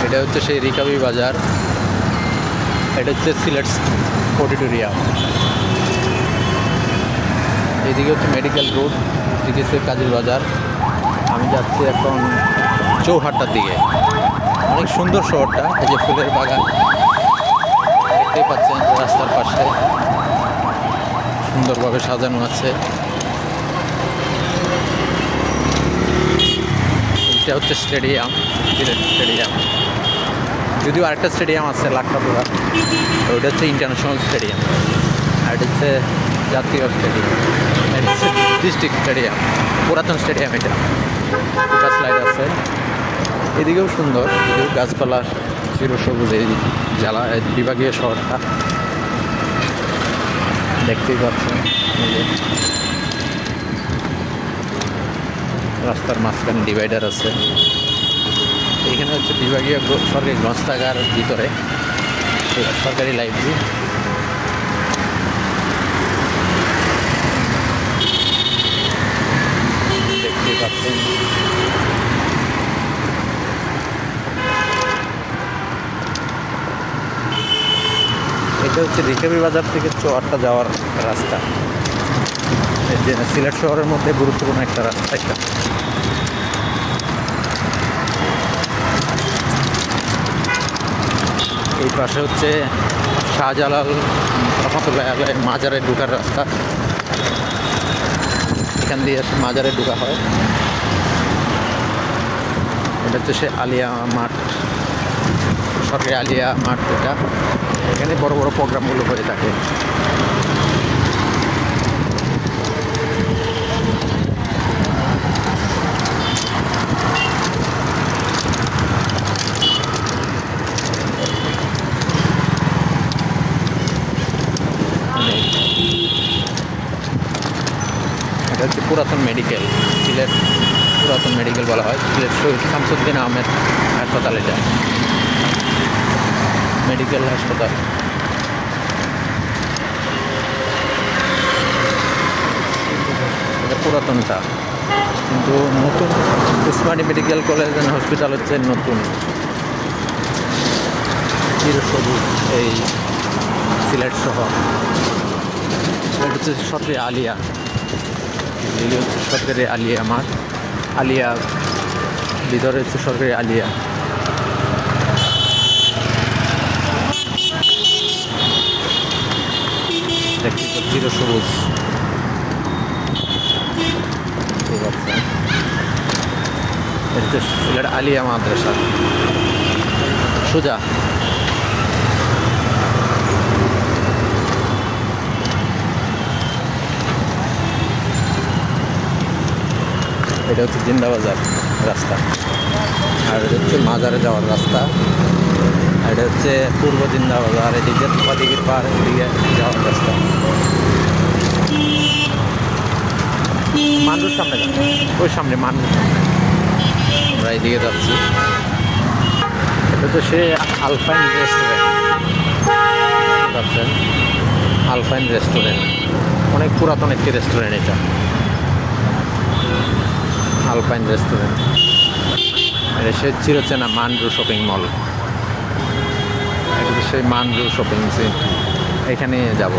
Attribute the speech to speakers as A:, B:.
A: এটা হচ্ছে সেই রিকাবি বাজার, এটা হচ্ছে সিলেট অডিটোরিয়াম। এদিকে হচ্ছে মেডিকেল রোড, এদিকে হচ্ছে কাজীর বাজার। আমি যাচ্ছি এখন চৌহাট্টার দিকে। অনেক সুন্দর শহরটা, এই যে ফুলের বাগান দেখতেই পাচ্ছেন রাস্তার পাশে সুন্দরভাবে সাজানো আছে। এটা হচ্ছে স্টেডিয়াম, সিলেট স্টেডিয়াম। যদিও আরেকটা স্টেডিয়াম আছে লাকড়াপুরা, ওইটা হচ্ছে ইন্টারন্যাশনাল স্টেডিয়াম, আর এটা হচ্ছে জাতীয় স্টেডিয়াম, এটা হচ্ছে ডিস্ট্রিক্ট স্টেডিয়াম, পুরাতন স্টেডিয়াম। এটা গাছ লাইট আছে, এদিকেও সুন্দর, এদিকেও গাছপালা চিরসবুজ। এই জেলা বিভাগীয় শহরটা দেখতেই পাচ্ছেন। রাস্তার মাঝখানে ডিভাইডার আছে। এখানে হচ্ছে বিভাগীয় সরকারি গ্রন্থাগার ভিতরে সরকারি লাইব্রেরি। দেখতে পাচ্ছেন এটা হচ্ছে রিকাবি বাজার থেকে চৌহাট্টা যাওয়ার রাস্তা। সিলেট শহরের মধ্যে গুরুত্বপূর্ণ একটা রাস্তা এটা। এই পাশে হচ্ছে শাহজালাল রহমতুল্লাহ আলাইহির মাজারে ঢোকার রাস্তা, এখান দিয়ে মাজারে ঢোকা হয়। এটা হচ্ছে সে আলিয়া মাঠ, সরকারি আলিয়া মাঠ। এটা এখানে বড় বড় প্রোগ্রামগুলো হয়ে থাকে। এটা হচ্ছে পুরাতন মেডিকেল, সিলেট পুরাতন মেডিকেল বলা হয়। সিলেট শহীদ শামসুদ্দিন আহমেদ হাসপাতাল, এটা মেডিকেল হাসপাতাল। এটা পুরাতনটা, কিন্তু নতুন Usmani medical college and hospital হচ্ছে নতুন চিরসবুজ এই সিলেট শহর। এটা হচ্ছে সরকারি আলিয়া, এই হচ্ছে সরকারি আলিয়া মাঠ, আলিয়া ভিতরে হচ্ছে সরকারি আলিয়া। দেখতে চিরসবুজ। ঠিক আছে, এটা হচ্ছে সিলেট আলিয়া মাদ্রাসা সোজা। এটা হচ্ছে জিন্দাবাজার রাস্তা, আর এটা হচ্ছে মাজারে যাওয়ার রাস্তা। আর এটা হচ্ছে পূর্ব জিন্দাবাজার, এদিকে ওদিকের পার, এদিকে যাওয়ার রাস্তা। মানরুর সামনে যাচ্ছে, ওই সামনে মানরুর সামনে আমরা এদিকে যাচ্ছি। এটা তো সে আলফাইন রেস্টুরেন্ট, পাচ্ছেন আলফাইন রেস্টুরেন্ট, অনেক পুরাতন একটি রেস্টুরেন্ট এটা, আলপাইন রেস্টুরেন্ট। এটা সে চিরচেনা মানরু শপিং মল, এটা সেই মানরু শপিং সেন্টার, এখানে যাব।